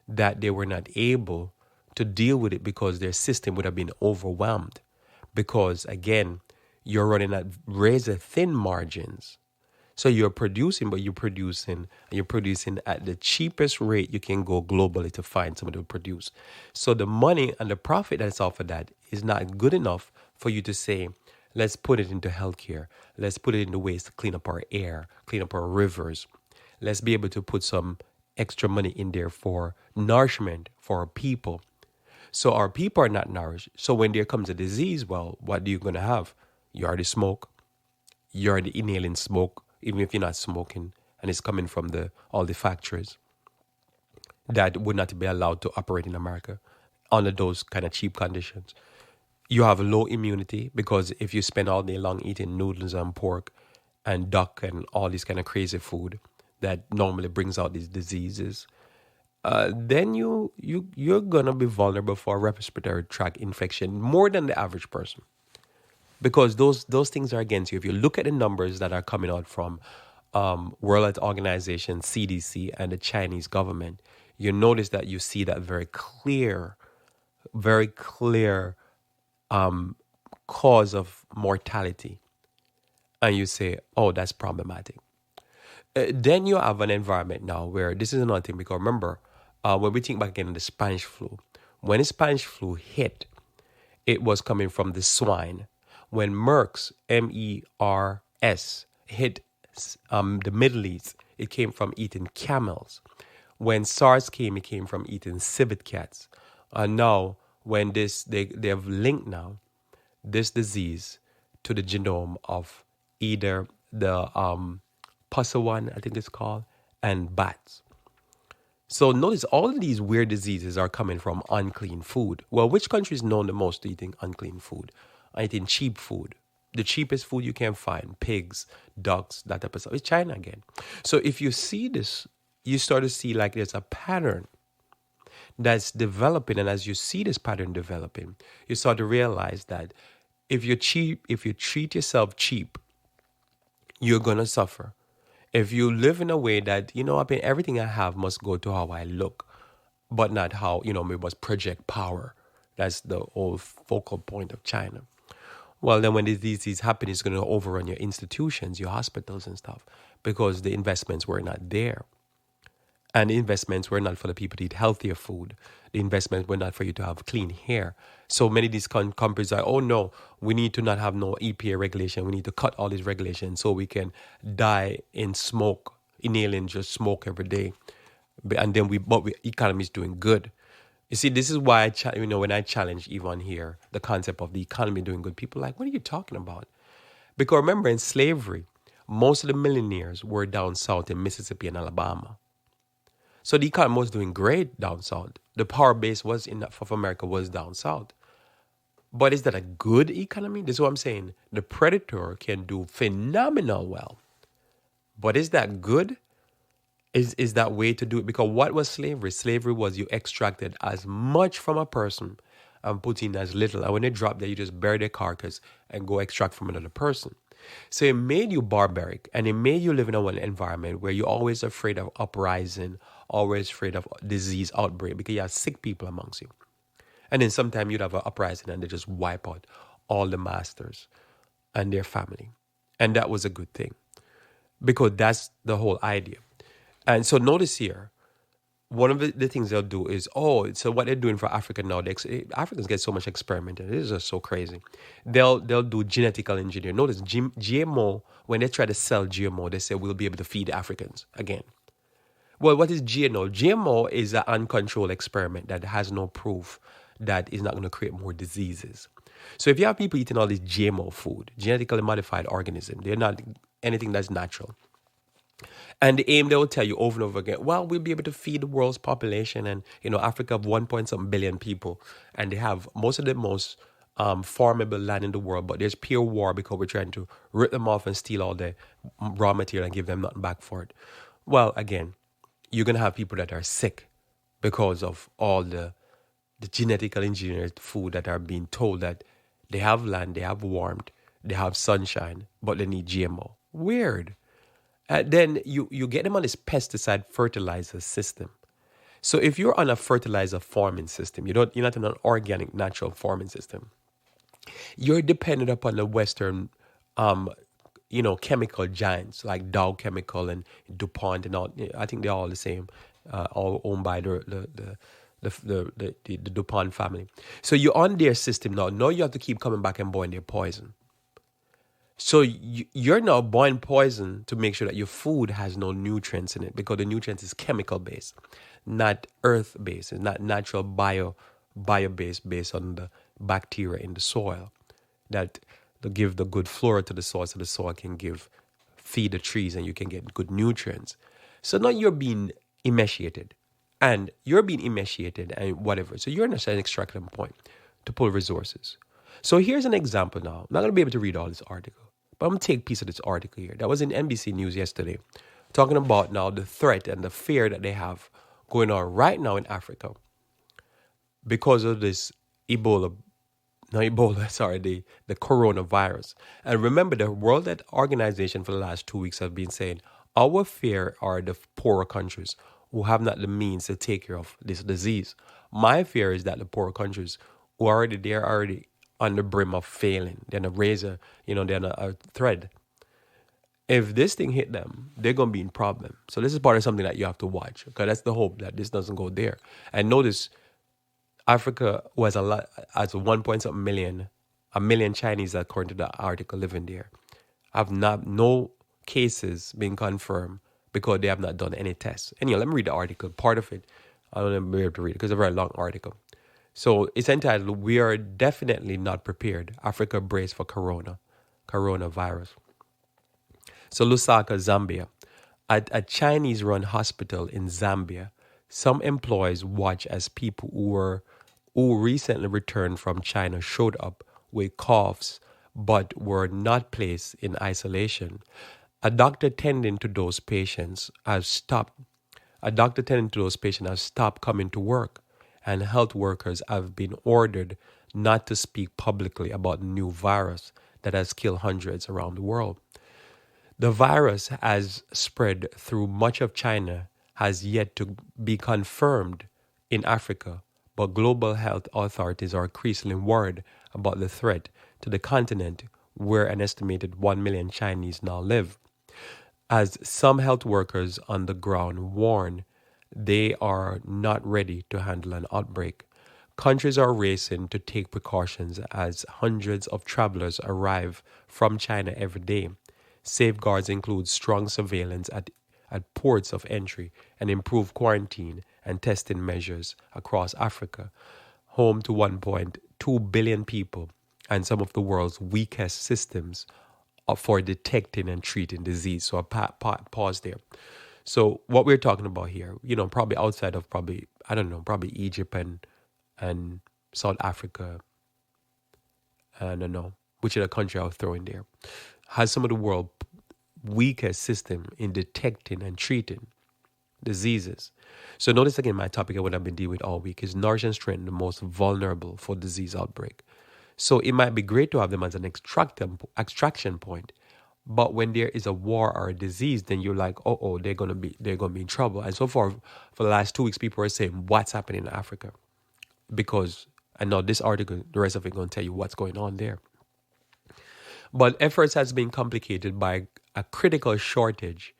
S1: that they were not able to deal with it because their system would have been overwhelmed? Because again, you're running at razor thin margins. So you're producing, but you're producing at the cheapest rate you can go globally to find somebody to produce. So the money and the profit that's off of that is not good enough for you to say, let's put it into healthcare. Let's put it into ways to clean up our air, clean up our rivers. Let's be able to put some extra money in there for nourishment for our people. So our people are not nourished. So when there comes a disease, well, what are you going to have? You already smoke. You're already inhaling smoke, even if you're not smoking, and it's coming from all the factories that would not be allowed to operate in America under those kind of cheap conditions. You have low immunity because if you spend all day long eating noodles and pork and duck and all this kind of crazy food that normally brings out these diseases, then you're gonna be vulnerable for a respiratory tract infection more than the average person, because those things are against you. If you look at the numbers that are coming out from World Health Organization, CDC, and the Chinese government, you notice that you see that very clear cause of mortality, and you say, oh, that's problematic. Then you have an environment now where this is another thing, because remember, when we think back again in the Spanish flu, when the Spanish flu hit, it was coming from the swine. When MERS, MERS, hit the Middle East, it came from eating camels. When SARS came, it came from eating civet cats. And now, when they have linked now this disease to the genome of either the Pussywan, I think it's called, and bats. So notice all of these weird diseases are coming from unclean food. Well, which country is known the most to eating unclean food? Eating cheap food. The cheapest food you can find, pigs, ducks, that type of stuff. It's China again. So if you see this, you start to see like there's a pattern that's developing. And as you see this pattern developing, you start to realize that if you treat yourself cheap, you're going to suffer. If you live in a way that, everything I have must go to how I look, but not how, we must project power. That's the whole focal point of China. Well, then when this disease happens, it's going to overrun your institutions, your hospitals and stuff, because the investments were not there. And the investments were not for the people to eat healthier food. The investments were not for you to have clean hair. So many of these companies are, oh no, we need to not have no EPA regulation. We need to cut all these regulations so we can die in smoke, inhaling just smoke every day. And then economy is doing good. You see, this is why when I challenge Yvonne here, the concept of the economy doing good, people are like, what are you talking about? Because remember, in slavery, most of the millionaires were down south in Mississippi and Alabama. So the economy was doing great down south. The power base of America was down south. But is that a good economy? This is what I'm saying. The predator can do phenomenal well. But is that good? Is that way to do it? Because what was slavery? Slavery was you extracted as much from a person and put in as little. And when they drop there, you just bury their carcass and go extract from another person. So it made you barbaric, and it made you live in an environment where you're always afraid of uprising, always afraid of disease outbreak, because you have sick people amongst you. And then sometimes you'd have an uprising and they just wipe out all the masters and their family. And that was a good thing because that's the whole idea. And so notice here, one of the things they'll do is, so what they're doing for Africa now, Africans get so much experimenting. This is just so crazy. They'll do genetical engineering. Notice GMO, when they try to sell GMO, they say we'll be able to feed Africans again. Well, what is GMO? GMO is an uncontrolled experiment that has no proof that is not going to create more diseases. So if you have people eating all this GMO food, genetically modified organism, they're not anything that's natural. And the aim, they will tell you over and over again, well, we'll be able to feed the world's population. And, Africa have 1 point some billion people. And they have most of the most farmable land in the world. But there's pure war because we're trying to rip them off and steal all the raw material and give them nothing back for it. Well, again, you're going to have people that are sick because of all the genetically engineered food that are being told that they have land, they have warmth, they have sunshine, but they need GMO. Weird. Then you get them on this pesticide fertilizer system. So if you're on a fertilizer farming system, you're not on an organic natural farming system. You're dependent upon the Western, chemical giants like Dow Chemical and DuPont and all. I think they're all the same, all owned by the DuPont family. So you're on their system now. Now you have to keep coming back and boiling their poison. So you're now boiling poison to make sure that your food has no nutrients in it because the nutrients is chemical based, not earth based. It's not natural bio based on the bacteria in the soil that give the good flora to the soil so the soil can feed the trees and you can get good nutrients. So now you're being emaciated and whatever. So you're in an extraction point to pull resources. So here's an example now. I'm not going to be able to read all this article, but I'm going to take a piece of this article here. That was in NBC News yesterday, talking about now the threat and the fear that they have going on right now in Africa because of this the coronavirus. And remember, the World Health Organization for the last 2 weeks have been saying, our fear are the poorer countries who have not the means to take care of this disease. My fear is that the poorer countries who are already on the brim of failing, they're on a razor, they're on a thread. If this thing hit them, they're going to be in problem. So this is part of something that you have to watch, because that's the hope that this doesn't go there. And notice, Africa was as 1 point something million, a million Chinese, according to the article, living there. Have no cases being confirmed because they have not done any tests. Anyway, let me read the article. Part of it, I don't know if I'm able to read it because it's a very long article. So it's entitled, "We are definitely not prepared. Africa brace for coronavirus." So Lusaka, Zambia. At a Chinese-run hospital in Zambia, some employees watch as people who recently returned from China showed up with coughs but were not placed in isolation. A doctor tending to those patients has stopped coming to work, and health workers have been ordered not to speak publicly about the new virus that has killed hundreds around the world. The virus has spread through much of China, has yet to be confirmed in Africa, but global health authorities are increasingly worried about the threat to the continent where an estimated 1 million Chinese now live. As some health workers on the ground warn, they are not ready to handle an outbreak. Countries are racing to take precautions as hundreds of travelers arrive from China every day. Safeguards include strong surveillance at ports of entry and improved quarantine and testing measures across Africa, home to 1.2 billion people and some of the world's weakest systems for detecting and treating disease. So I pause there. So what we're talking about here, probably outside of probably Egypt and South Africa, I don't know which other country I'll throw in there, has some of the world's weakest system in detecting and treating diseases. So notice again, my topic of what I've been dealing with all week is nourish and strengthen the most vulnerable for disease outbreak. So it might be great to have them as an extraction point. But when there is a war or a disease, then you're like, they're gonna be in trouble. And so far, for the last 2 weeks, people are saying what's happening in Africa, because I know this article, the rest of it, gonna tell you what's going on there. But efforts has been complicated by a critical shortage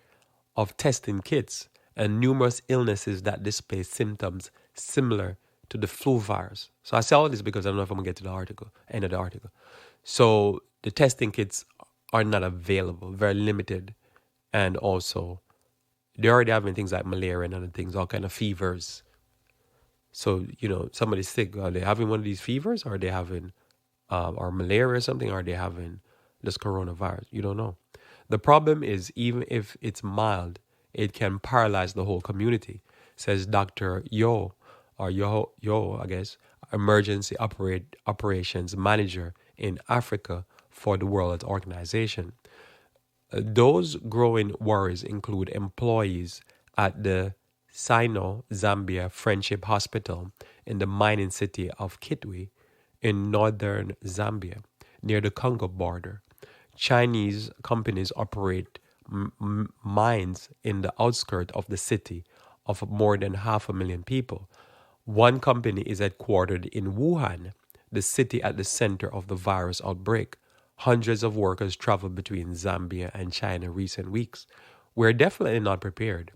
S1: of testing kits and numerous illnesses that display symptoms similar to the flu virus. So I say all this because I don't know if I'm gonna get to the article, end of the article. So the testing kits are not available, very limited, and also they're already having things like malaria and other things, all kind of fevers. So somebody's sick. Are they having one of these fevers? Or are they having or malaria or something? Or are they having this coronavirus? You don't know. The problem is, even if it's mild, it can paralyze the whole community, says Dr. Yo, I guess, emergency operations manager in Africa for the World Health Organization. Those growing worries include employees at the Sino-Zambia Friendship Hospital in the mining city of Kitwe in northern Zambia, near the Congo border. Chinese companies operate mines in the outskirts of the city of more than 500,000 people. One company is headquartered in Wuhan, the city at the center of the virus outbreak. Hundreds of workers traveled between Zambia and China in recent weeks. We're definitely not prepared.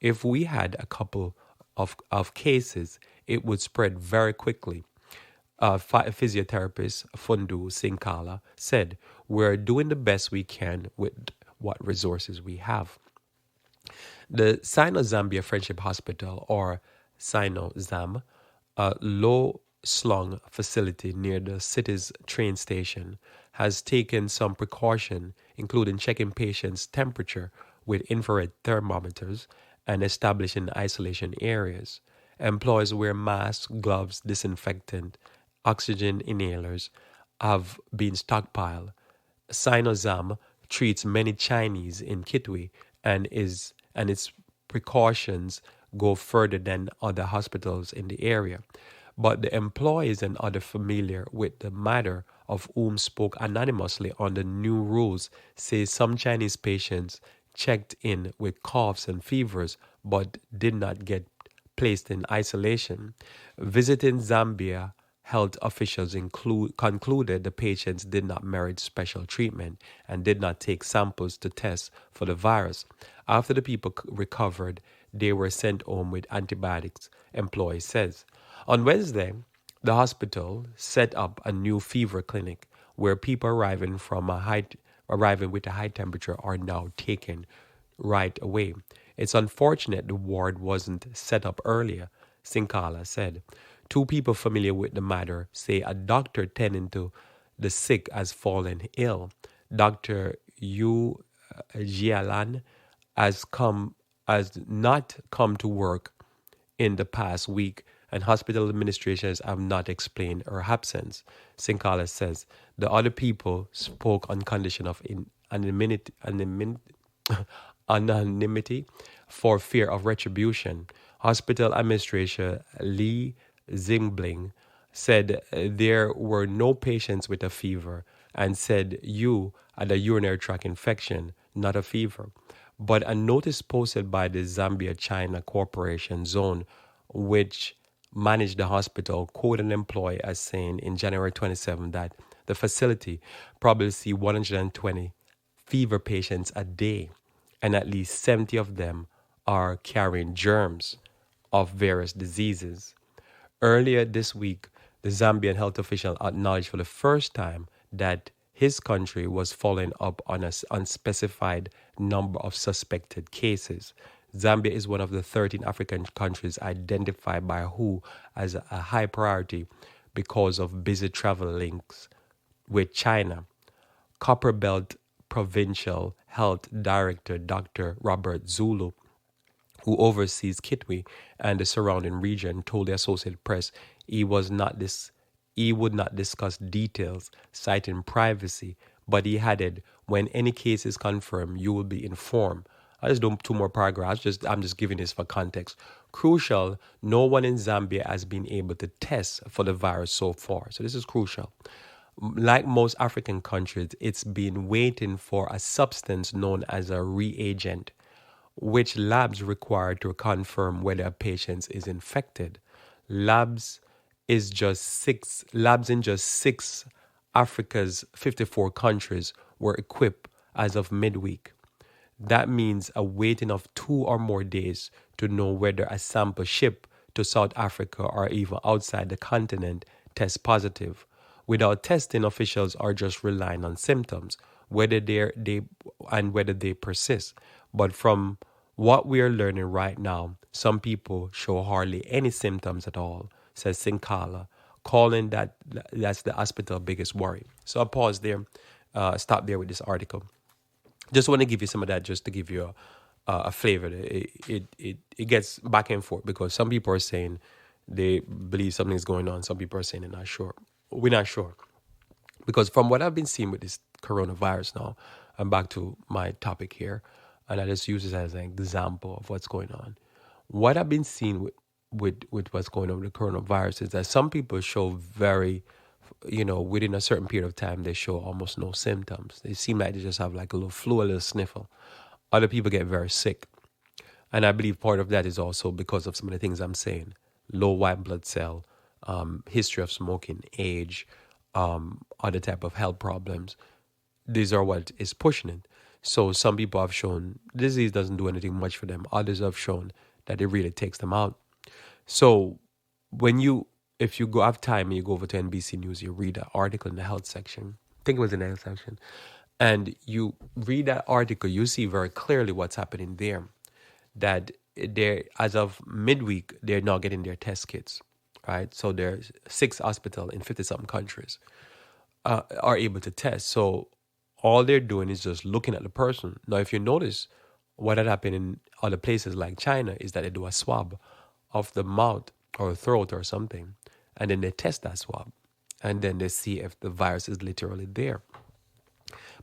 S1: If we had a couple of cases, it would spread very quickly. Physiotherapist Fundu Sinkala said, "We're doing the best we can with what resources we have." The Sino-Zambia Friendship Hospital, or Sino-Zam, a low-slung facility near the city's train station, has taken some precaution, including checking patients' temperature with infrared thermometers and establishing isolation areas. Employees wear masks, gloves, disinfectant, oxygen inhalers have been stockpiled. Sinozam treats many Chinese in Kitwe and its precautions go further than other hospitals in the area. But the employees and other familiar with the matter of whom spoke anonymously on the new rules say some Chinese patients checked in with coughs and fevers but did not get placed in isolation. Visiting Zambia, health officials concluded the patients did not merit special treatment and did not take samples to test for the virus. After the people recovered, they were sent home with antibiotics, employee says. On Wednesday, the hospital set up a new fever clinic where people arriving with a high temperature are now taken right away. It's unfortunate the ward wasn't set up earlier, Sinkala said. Two people familiar with the matter say a doctor tending to the sick has fallen ill. Dr. Yu Jialan has not come to work in the past week, and hospital administrations have not explained her absence. Sinkala says the other people spoke on condition of anonymity for fear of retribution. Hospital administrator Li Zingbling said there were no patients with a fever and said you had a urinary tract infection, not a fever. But a notice posted by the Zambia China Corporation Zone, which managed the hospital, quoted an employee as saying in January 27 that the facility probably see 120 fever patients a day, and at least 70 of them are carrying germs of various diseases. Earlier this week, the Zambian health official acknowledged for the first time that his country was following up on an unspecified number of suspected cases. Zambia is one of the 13 African countries identified by WHO as a high priority because of busy travel links with China. Copperbelt Provincial Health Director Dr. Robert Zulu, who oversees Kitwe and the surrounding region, told the Associated Press he would not discuss details, citing privacy, but he added, "When any case is confirmed, you will be informed." I just do two more paragraphs. I'm just giving this for context. Crucial, no one in Zambia has been able to test for the virus so far. So this is crucial. Like most African countries, it's been waiting for a substance known as a reagent, which labs require to confirm whether a patient is infected. Labs in just 6 Africa's 54 countries were equipped as of midweek. That means a waiting of 2 or more days to know whether a sample shipped to South Africa or even outside the continent tests positive. Without testing, officials are just relying on symptoms, whether they and whether they persist. But from what we are learning right now, some people show hardly any symptoms at all, says Sinkala, calling that's the hospital biggest worry. So I'll pause there, stop there with this article. Just want to give you some of that just to give you a flavor. It gets back and forth because some people are saying they believe something's going on. Some people are saying they're not sure. We're not sure. Because from what I've been seeing with this coronavirus now, I'm back to my topic here, and I just use this as an example of what's going on. What I've been seeing with what's going on with the coronavirus is that some people show very, within a certain period of time, they show almost no symptoms. They seem like they just have like a little flu, a little sniffle. Other people get very sick. And I believe part of that is also because of some of the things I'm saying. Low white blood cell, history of smoking, age, other type of health problems. These are what is pushing it. So some people have shown disease doesn't do anything much for them. Others have shown that it really takes them out. So if you go have time and you go over to NBC News, you read an article in the health section. I think it was in the health section. And you read that article, you see very clearly what's happening there. That they're, as of midweek, they're not getting their test kits, right? So there's 6 hospitals in 50-something countries are able to test. So all they're doing is just looking at the person. Now, if you notice, what had happened in other places like China is that they do a swab of the mouth or throat or something, and then they test that swab, and then they see if the virus is literally there.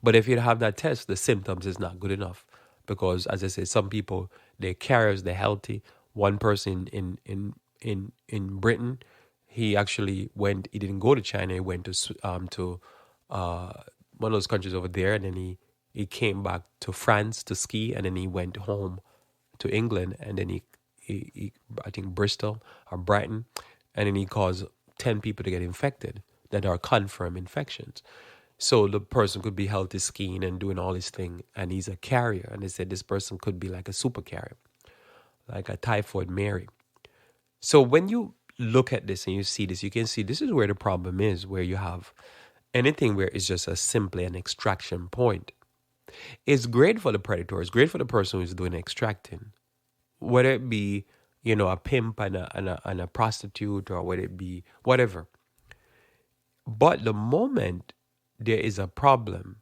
S1: But if you have that test, the symptoms is not good enough because, as I said, some people, they're carriers, they're healthy. One person in Britain, he actually went. He didn't go to China. He went to one of those countries over there, and then he came back to France to ski, and then he went home to England, and then he I think Bristol or Brighton, and then he caused 10 people to get infected that are confirmed infections. So the person could be healthy skiing and doing all this thing, and he's a carrier. And they said this person could be like a super carrier, like a typhoid Mary. So when you look at this and you see this, you can see this is where the problem is, where you have anything where it's just simply an extraction point. It's great for the predator. It's great for the person who's doing extracting, whether it be, a pimp and a prostitute, or whether it be whatever. But the moment there is a problem,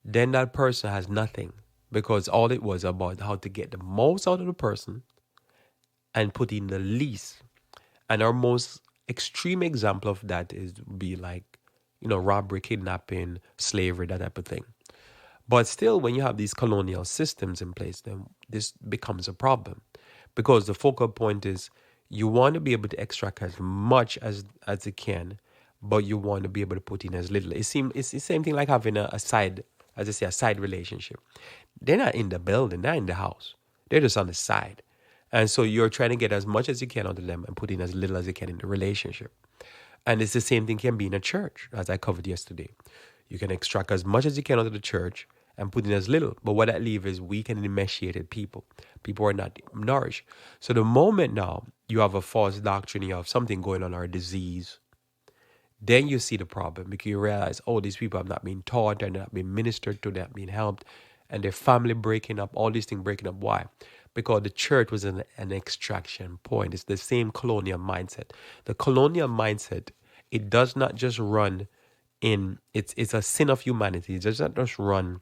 S1: then that person has nothing, because all it was about how to get the most out of the person and put in the least. And our most extreme example of that is be like, robbery, kidnapping, slavery, that type of thing. But still, when you have these colonial systems in place, then this becomes a problem, because the focal point is you want to be able to extract as much as you can, but you want to be able to put in as little. It's the same thing like having a side, as I say, a side relationship. They're not in the building, they're in the house. They're just on the side. And so you're trying to get as much as you can out of them and put in as little as you can in the relationship. And it's the same thing can be in a church, as I covered yesterday. You can extract as much as you can out of the church and put in as little. But what that leaves is weak and emaciated people. People are not nourished. So the moment now you have a false doctrine, you have something going on, or a disease, then you see the problem, because you realize, these people have not been taught, they're not being ministered to, they're not being helped, and their family breaking up, all these things breaking up. Why? Because the church was an extraction point. It's the same colonial mindset. The colonial mindset, it does not just run in, it's a sin of humanity. It does not just run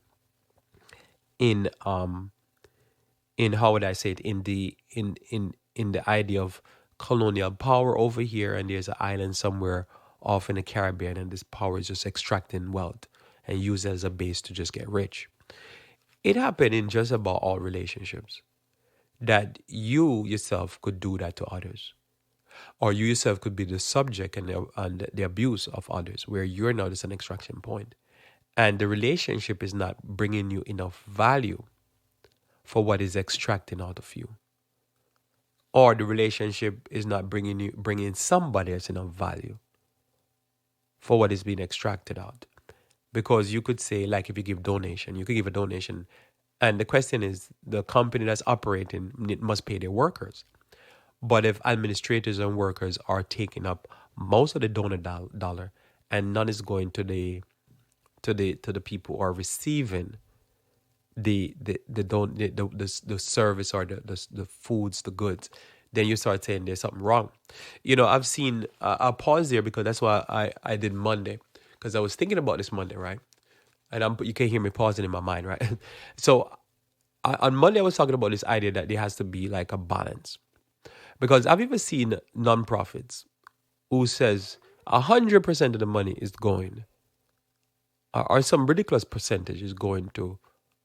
S1: in how would I say it, in the idea of colonial power over here, and there's an island somewhere off in the Caribbean, and this power is just extracting wealth and use it as a base to just get rich. It happened in just about all relationships, that you yourself could do that to others, or you yourself could be the subject and the abuse of others, where you're now just an extraction point, and the relationship is not bringing you enough value for what is extracting out of you, or the relationship is not bringing somebody else enough value for what is being extracted out. Because you could say, like, if you give donation, you could give a donation, and the question is, the company that's operating it must pay their workers. But if administrators and workers are taking up most of the donor dollar, and none is going to the people who are receiving the service or the foods, the goods, then you start saying there's something wrong. I've seen. I'll pause there because that's why I did Monday, because I was thinking about this Monday, right? And you can hear me pausing in my mind, right? So on Monday I was talking about this idea that there has to be like a balance, because I've even seen nonprofits who says 100% of the money is going, or some ridiculous percentage is going to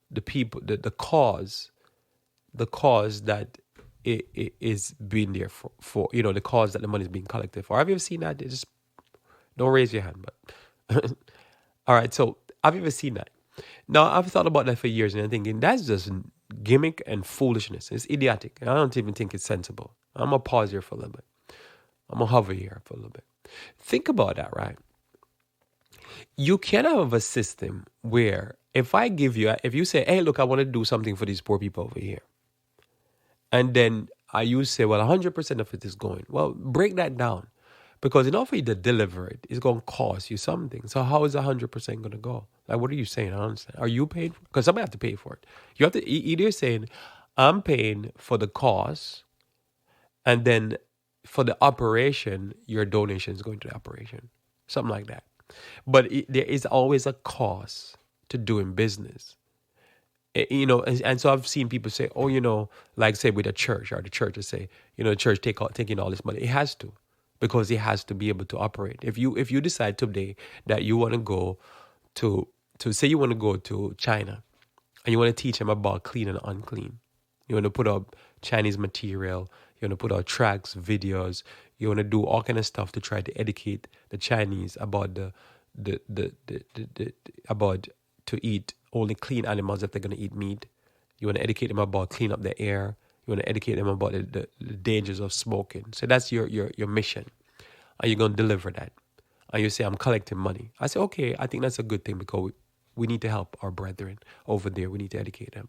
S1: the people, the cause that it is being there for, the cause that the money is being collected for. Have you ever seen that? Just don't raise your hand, but all right. So have you ever seen that? Now I've thought about that for years, and I'm thinking that's just gimmick and foolishness. It's idiotic. I don't even think it's sensible. I'm gonna pause here for a little bit. I'm gonna hover here for a little bit. Think about that, right? You can have a system where if you say, hey, look, I want to do something for these poor people over here. And then you say, well, 100% of it is going. Well, break that down. Because in order for you to deliver it, it's going to cost you something. So how is 100% going to go? Like, what are you saying? I don't understand. Are you paying for it? Because somebody have to pay for it. You have to either saying, I'm paying for the cost, and then for the operation, your donation is going to the operation. Something like that. But there is always a cost to doing business. And so I've seen people say, oh, like say with a church, or the church will say, the church taking all this money. It has to, because it has to be able to operate. If you decide today that you want to go to say you want to go to China, and you want to teach them about clean and unclean, you want to put up Chinese material, you want to put out tracks, videos, you want to do all kind of stuff to try to educate the Chinese about about to eat only clean animals if they're going to eat meat. You want to educate them about clean up the air. You want to educate them about the dangers of smoking. So that's your mission. And you're going to deliver that. And you say, I'm collecting money. I say, okay, I think that's a good thing, because we need to help our brethren over there. We need to educate them.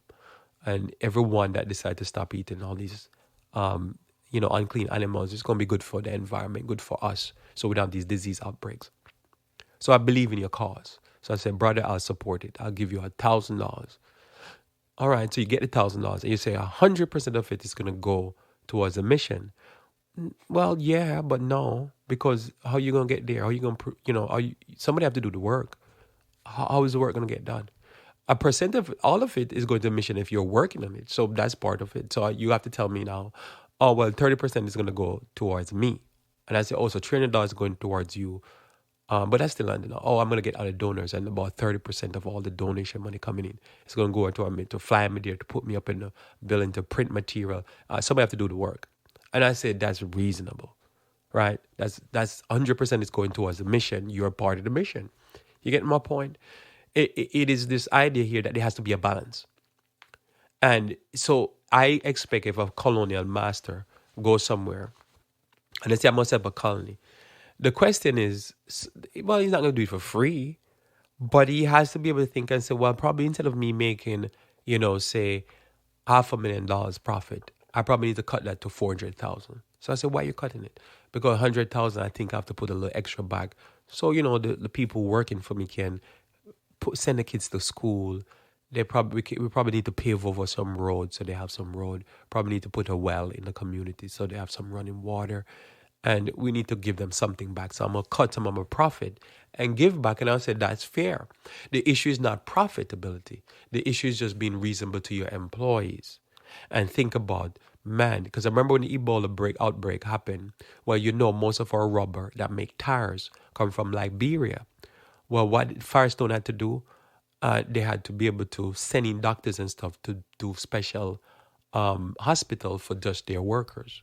S1: And everyone that decides to stop eating all these, unclean animals, it's going to be good for the environment, good for us. So we don't have these disease outbreaks. So I believe in your cause. So I said, brother, I'll support it. I'll give you $1,000. All right, so you get $1,000, and you say 100% of it is going to go towards a mission. Well, yeah, but no, because how are you going to get there? How are you going to, somebody have to do the work. How is the work going to get done? A percent of all of it is going to mission if you're working on it. So that's part of it. So you have to tell me now, oh, well, 30% is going to go towards me. And I say, oh, so $300 is going towards you. But that's still not enough. Oh, I'm going to get other donors, and about 30% of all the donation money coming in is going to go to fly me there, to put me up in the building, to print material. Somebody have to do the work. And I said, that's reasonable, right? That's 100% is going towards the mission. You're part of the mission. You get my point? It is this idea here that there has to be a balance. And so I expect if a colonial master goes somewhere, and let's say I must have a colony, the question is, well, he's not going to do it for free, but he has to be able to think and say, well, probably instead of me making, say $500,000 profit, I probably need to cut that to 400,000. So I said, why are you cutting it? Because 100,000, I think I have to put a little extra back. So, the people working for me can send the kids to school. We probably need to pave over some roads so they have some road. Probably need to put a well in the community so they have some running water. And we need to give them something back. So I'm going to cut some of my profit and give back. And I said, that's fair. The issue is not profitability. The issue is just being reasonable to your employees. And think about, man, because I remember when the Ebola outbreak happened, well, most of our rubber that make tires come from Liberia. Well, what Firestone had to do, they had to be able to send in doctors and stuff to do special hospital for just their workers.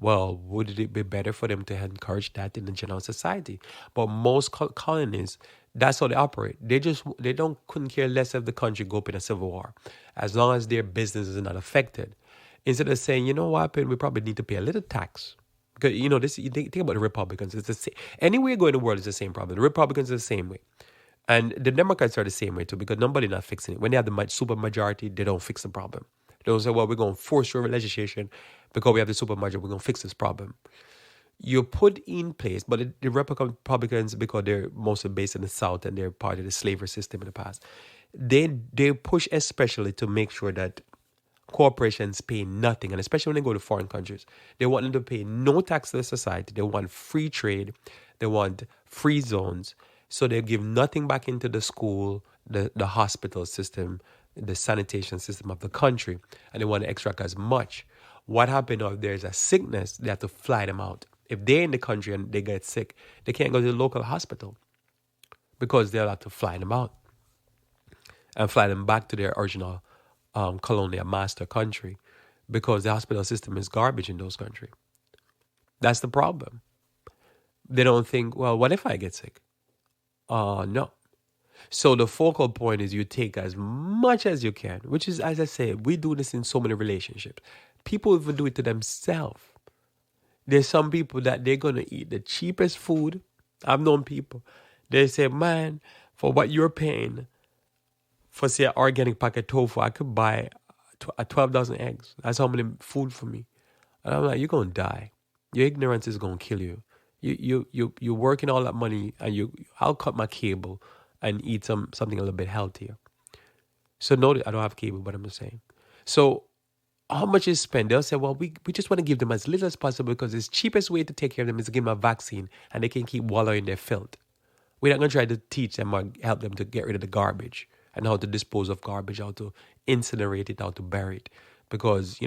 S1: Well, would it be better for them to encourage that in the general society? But most colonies, that's how they operate. They couldn't care less if the country go up in a civil war, as long as their business is not affected. Instead of saying, you know what, we probably need to pay a little tax, 'Cause, this. You think about the Republicans. It's the same. Anywhere you go in the world, it's the same problem. The Republicans are the same way, and the Democrats are the same way too. Because nobody not fixing it. When they have the super majority, they don't fix the problem. They don't say, "Well, we're going to force your legislation because we have the super majority. We're going to fix this problem." You put in place, but the Republicans, because they're mostly based in the South and they're part of the slavery system in the past, they push especially to make sure that corporations pay nothing, and especially when they go to foreign countries, they want them to pay no tax to the society. They want free trade, they want free zones, so they give nothing back into the school, the hospital system, the sanitation system of the country, and they want to extract as much. What happened if there's a sickness, they have to fly them out. If they're in the country and they get sick, they can't go to the local hospital because they'll have to fly them out and fly them back to their original colonial master country because the hospital system is garbage in those countries. That's the problem. They don't think, well, what if I get sick? No. So the focal point is you take as much as you can, which is, as I said, we do this in so many relationships. People even do it to themselves. There's some people that they're going to eat the cheapest food. I've known people. They say, man, for what you're paying, for say an organic packet of tofu, I could buy 12,000 eggs. That's how many food for me. And I'm like, you're going to die. Your ignorance is going to kill you. You're working all that money, and I'll cut my cable and eat something a little bit healthier. So no, I don't have cable, but I'm just saying. So how much is spent? They'll say, well, we just want to give them as little as possible because the cheapest way to take care of them is to give them a vaccine and they can keep wallowing in their filth. We're not going to try to teach them or help them to get rid of the garbage and how to dispose of garbage, how to incinerate it, how to bury it. Because,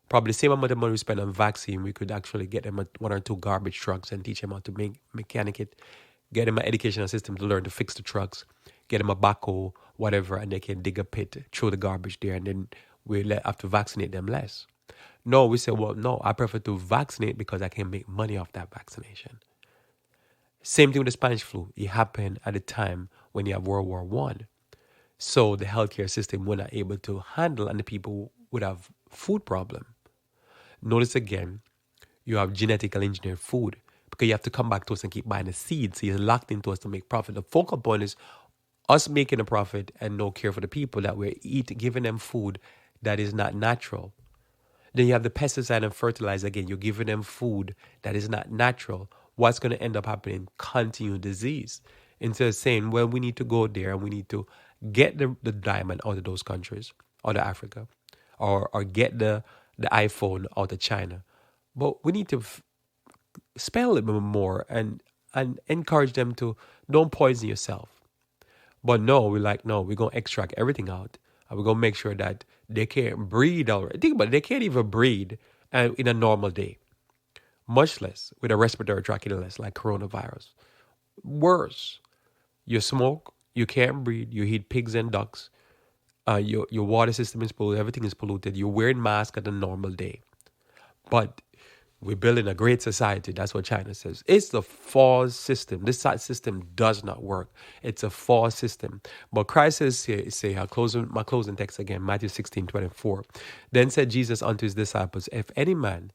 S1: probably the same amount of money we spend on vaccine, we could actually get them one or two garbage trucks and teach them how to mechanic it, get them an educational system to learn to fix the trucks, get them a backhoe, whatever, and they can dig a pit, throw the garbage there, and then we have to vaccinate them less. No, we say, well, no, I prefer to vaccinate because I can make money off that vaccination. Same thing with the Spanish flu. It happened at a time when you have World War I. So the healthcare system were not able to handle, and the people would have food problem. Notice again, you have genetically engineered food because you have to come back to us and keep buying the seeds. So you're locked into us to make profit. The focal point is us making a profit and no care for the people that we're giving them food that is not natural. Then you have the pesticide and fertilizer again. You're giving them food that is not natural. What's going to end up happening? Continued disease. Instead of saying, well, we need to go there and we need to get the diamond out of those countries, out of Africa, or get the iPhone out of China. But we need to spend a little bit more and encourage them to don't poison yourself. But no, we're going to extract everything out. And we're going to make sure that they can't breed already. Think about it, they can't even breed in a normal day. Much less with a respiratory tract illness like coronavirus. Worse, you smoke, you can't breed, you eat pigs and ducks, your water system is polluted, everything is polluted, you're wearing masks at a normal day. But we're building a great society. That's what China says. It's the false system. This system does not work. It's a false system. But Christ says, my closing text again, Matthew 16:24. Then said Jesus unto his disciples, if any man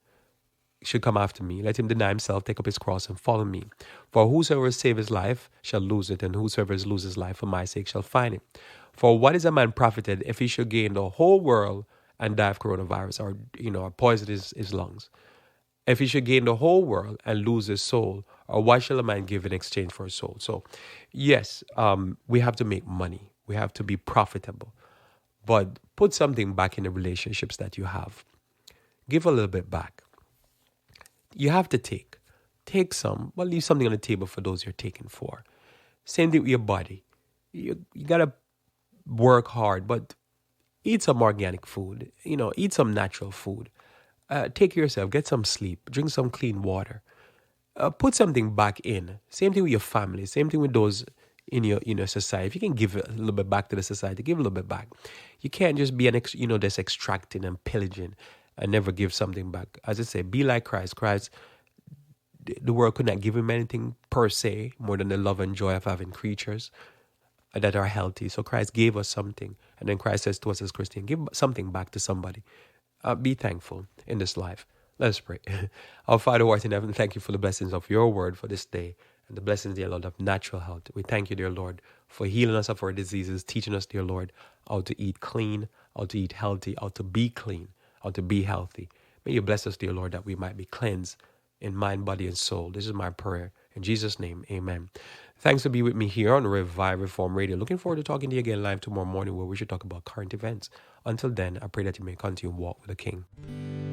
S1: should come after me, let him deny himself, take up his cross, and follow me. For whosoever save his life shall lose it, and whosoever loses his life for my sake shall find it. For what is a man profited if he should gain the whole world and die of coronavirus, or poison his lungs? If he should gain the whole world and lose his soul, or what shall a man give in exchange for his soul? So, yes, we have to make money. We have to be profitable. But put something back in the relationships that you have. Give a little bit back. You have to take. Take some, but leave something on the table for those you're taking for. Same thing with your body. You got to work hard, but eat some organic food. Eat some natural food. Take care of yourself, get some sleep, drink some clean water. Put something back in. Same thing with your family, same thing with those in your society. If you can give a little bit back to the society, give a little bit back. You can't just be just extracting and pillaging and never give something back. As I say, be like Christ. Christ, the world could not give him anything per se more than the love and joy of having creatures that are healthy. So Christ gave us something. And then Christ says to us as Christians, give something back to somebody. Be thankful in this life. Let's pray. Our Father who art in heaven, thank you for the blessings of your word for this day and the blessings, dear Lord, of natural health. We thank you, dear Lord, for healing us of our diseases, teaching us, dear Lord, how to eat clean, how to eat healthy, how to be clean, how to be healthy. May you bless us, dear Lord, that we might be cleansed in mind, body, and soul. This is my prayer. In Jesus' name, amen. Thanks for being with me here on Revive Reform Radio. Looking forward to talking to you again live tomorrow morning where we should talk about current events. Until then, I pray that you may continue to walk with the King.